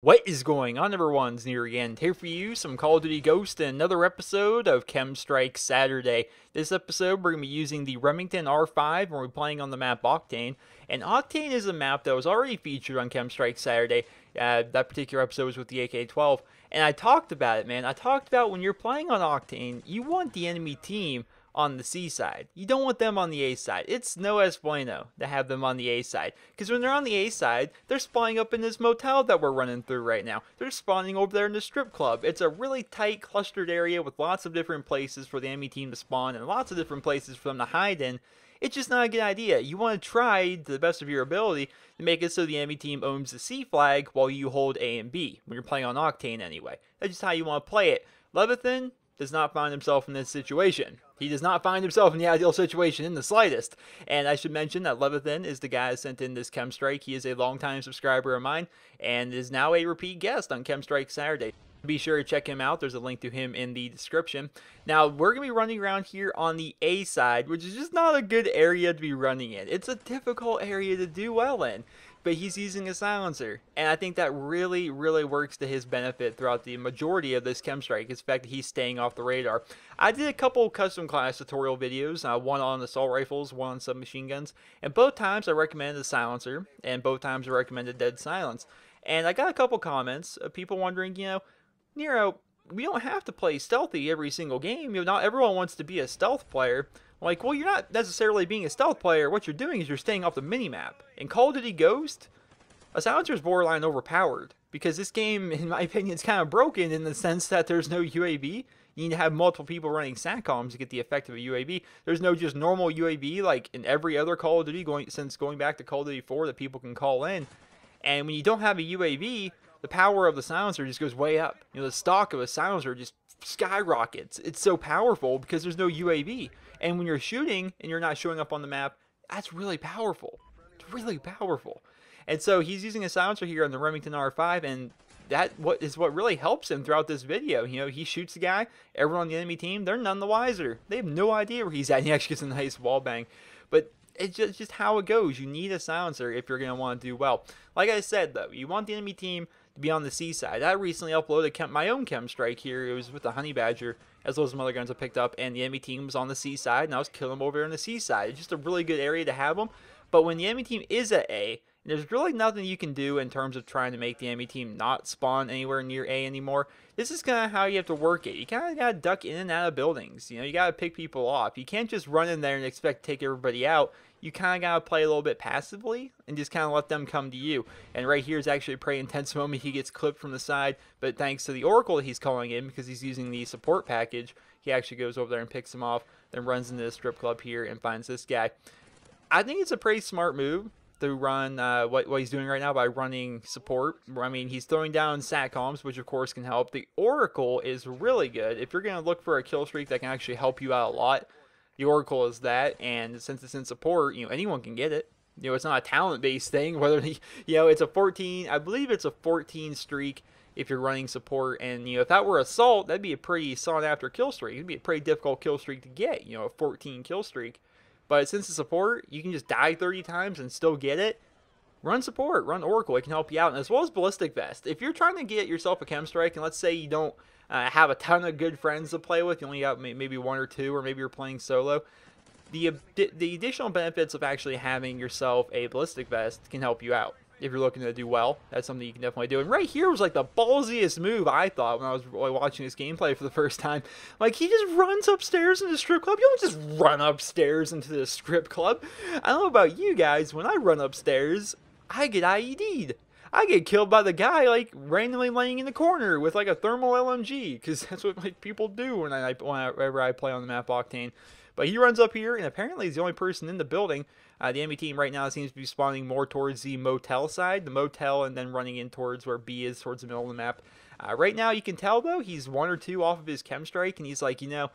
What is going on, everyone? It's Nero again, here for you, some Call of Duty Ghost, and another episode of KEM Strike Saturday. This episode, we're going to be using the Remington R5, and we're playing on the map Octane. And Octane is a map that was already featured on KEM Strike Saturday. That particular episode was with the AK-12. And I talked about it, man. I talked about when you're playing on Octane, you want the enemy team on the C side. You don't want them on the A side. It's no es bueno to have them on the A side. Because when they're on the A side, they're spawning up in this motel that we're running through right now. They're spawning over there in the strip club. It's a really tight, clustered area with lots of different places for the enemy team to spawn and lots of different places for them to hide in. It's just not a good idea. You want to try, to the best of your ability, to make it so the enemy team owns the C flag while you hold A and B, when you're playing on Octane anyway. That's just how you want to play it. Levithan does not find himself in this situation. He does not find himself in the ideal situation in the slightest. And I should mention that Levithan is the guy that sent in this KEM Strike. He is a longtime subscriber of mine and is now a repeat guest on KEM Strike Saturday. Be sure to check him out. There's a link to him in the description. Now, we're going to be running around here on the A side, which is just not a good area to be running in. It's a difficult area to do well in. But he's using a silencer, and I think that really works to his benefit throughout the majority of this KEM Strike, is the fact that he's staying off the radar. I did a couple custom class tutorial videos, one on assault rifles, one on submachine guns, and both times I recommended a silencer, and both times I recommended dead silence. And I got a couple comments of people wondering, you know, Nero, we don't have to play stealthy every single game. You know, not everyone wants to be a stealth player. Like, well, you're not necessarily being a stealth player. What you're doing is you're staying off the minimap. In Call of Duty Ghost, a silencer is borderline overpowered. Because this game, in my opinion, is kind of broken in the sense that there's no UAV. You need to have multiple people running SATCOMs to get the effect of a UAV. There's no just normal UAV like in every other Call of Duty since going back to Call of Duty 4 that people can call in. And when you don't have a UAV, the power of the silencer just goes way up. You know, the stock of a silencer just skyrockets. It's so powerful because there's no UAV. And when you're shooting and you're not showing up on the map, that's really powerful. It's really powerful. And so he's using a silencer here on the Remington R5, and that what really helps him throughout this video. You know, he shoots the guy, everyone on the enemy team, they're none the wiser. They have no idea where he's at, and he actually gets a nice wall bang. But it's just how it goes. You need a silencer if you're going to want to do well. Like I said, though, you want the enemy team to be on the C side. I recently uploaded my own KEM Strike here. It was with the Honey Badger, as well as some other guns I picked up, and the enemy team was on the C side, and I was killing them over there on the C side. It's just a really good area to have them. But when the enemy team is at A, there's really nothing you can do in terms of trying to make the enemy team not spawn anywhere near A anymore. This is kind of how you have to work it. You kind of got to duck in and out of buildings. You know, you got to pick people off. You can't just run in there and expect to take everybody out. You kind of got to play a little bit passively and just kind of let them come to you. And right here is actually a pretty intense moment. He gets clipped from the side, but thanks to the Oracle that he's calling in, because he's using the support package, he actually goes over there and picks him off, then runs into the strip club here and finds this guy. I think it's a pretty smart move to run what he's doing right now by running support. I mean, he's throwing down SATCOMs, which of course can help. The Oracle is really good. If you're going to look for a kill streak that can actually help you out a lot, the Oracle is that. And since it's in support, you know, anyone can get it. You know, it's not a talent-based thing. Whether you know, it's a 14, I believe it's a 14 streak if you're running support. And you know, if that were assault, that'd be a pretty sought after kill streak. It'd be a pretty difficult kill streak to get. You know, a 14 kill streak. But since it's support, you can just die 30 times and still get it. Run support, run Oracle. It can help you out, and as well as Ballistic Vest. If you're trying to get yourself a KEM Strike, and let's say you don't have a ton of good friends to play with, you only got maybe one or two, or maybe you're playing solo, the additional benefits of actually having yourself a Ballistic Vest can help you out. If you're looking to do well, that's something you can definitely do. And right here was like the ballsiest move, I thought, when I was watching this gameplay for the first time. Like, he just runs upstairs in the strip club. You don't just run upstairs into the strip club. I don't know about you guys, when I run upstairs, I get IED'd. I get killed by the guy, like, randomly laying in the corner with, like, a thermal LMG. Because that's what, like, people do whenever I play on the map Octane. But he runs up here, and apparently he's the only person in the building. The enemy team right now seems to be spawning more towards the motel side. The motel, and then running in towards where B is, towards the middle of the map. Right now, you can tell, though, he's 1 or 2 off of his KEM Strike, and he's like, you know,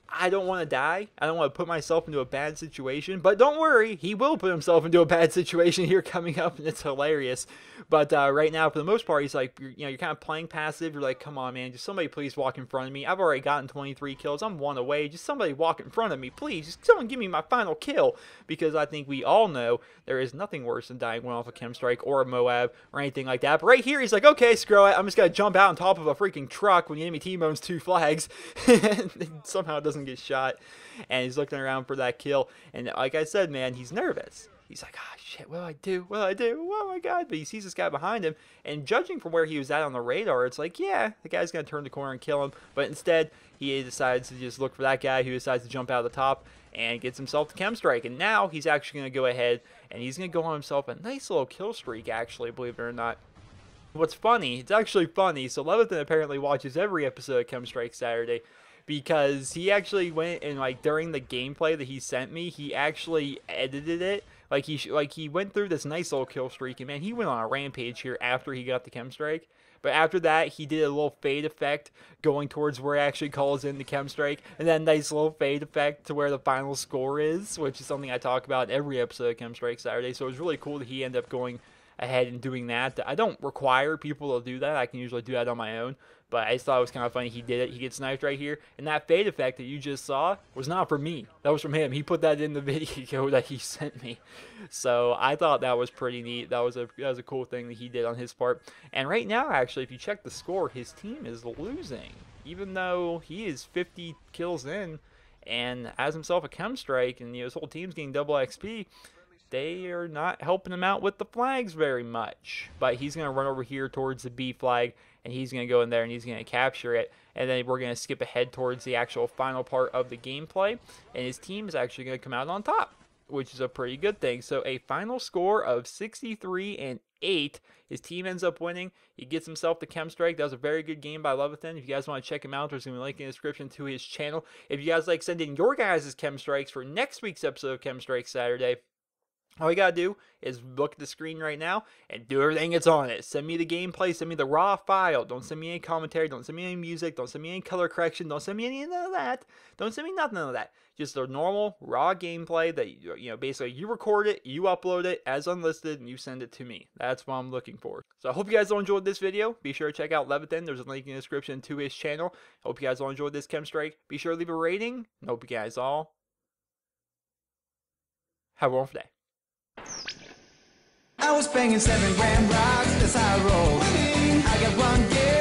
I don't want to die. I don't want to put myself into a bad situation. But don't worry, he will put himself into a bad situation here coming up, and it's hilarious. But right now, for the most part, he's like, you're kind of playing passive. You're like, come on, man, just somebody please walk in front of me. I've already gotten 23 kills. I'm 1 away. Just somebody walk in front of me, please. Just someone give me my final kill. Because I think we all know there is nothing worse than dying one off a KEM Strike or a Moab or anything like that. But right here, he's like, okay, screw it. I'm just going to jump out on top of a freaking truck when the enemy team owns 2 flags. And somehow it doesn't get shot. And he's looking around for that kill. And like I said, man, he's nervous. He's like, ah, shit, what do I do? What do I do? Oh, my God. But he sees this guy behind him. And judging from where he was at on the radar, it's like, yeah, the guy's going to turn the corner and kill him. But instead, he decides to just look for that guy who decides to jump out of the top and gets himself the KEM Strike. And now he's actually going to go ahead and he's going to go on himself a nice little kill streak, actually, believe it or not. What's funny, it's actually funny, so Leviathan apparently watches every episode of KEM Strike Saturday, because he actually went and, like, during the gameplay that he sent me, he actually edited it. Like he went through this nice little kill streak, and man, he went on a rampage here after he got the KEM Strike. But after that, he did a little fade effect going towards where he actually calls in the KEM Strike, and then nice little fade effect to where the final score is, which is something I talk about in every episode of KEM Strike Saturday. So it was really cool that he ended up going ahead and doing that. I don't require people to do that. I can usually do that on my own. But I just thought it was kind of funny. He did it. He gets sniped right here. And that fade effect that you just saw was not from me. That was from him. He put that in the video that he sent me. So I thought that was pretty neat. That was a cool thing that he did on his part. And right now, actually, if you check the score, his team is losing. Even though he is 50 kills in and has himself a KEM Strike, and his whole team's getting double XP, they are not helping him out with the flags very much. But he's going to run over here towards the B flag, and he's going to go in there and he's going to capture it. And then we're going to skip ahead towards the actual final part of the gameplay, and his team is actually going to come out on top, which is a pretty good thing. So a final score of 63-8. His team ends up winning. He gets himself the KEM Strike. That was a very good game by Leviathan. If you guys want to check him out, there's going to be a link in the description to his channel. If you guys like sending your guys' KEM Strikes for next week's episode of KEM Strike Saturday, all you gotta do is look at the screen right now and do everything that's on it. Send me the gameplay, send me the raw file. Don't send me any commentary, don't send me any music, don't send me any color correction, don't send me any of that. Don't send me nothing of that. Just a normal raw gameplay that, basically you record it, you upload it as unlisted, and you send it to me. That's what I'm looking for. So I hope you guys all enjoyed this video. Be sure to check out Leviathan. There's a link in the description to his channel. Hope you guys all enjoyed this KEM Strike. Be sure to leave a rating. And hope you guys all have a wonderful day. I was banging 7 grand rocks, that's how I roll. I got one gear.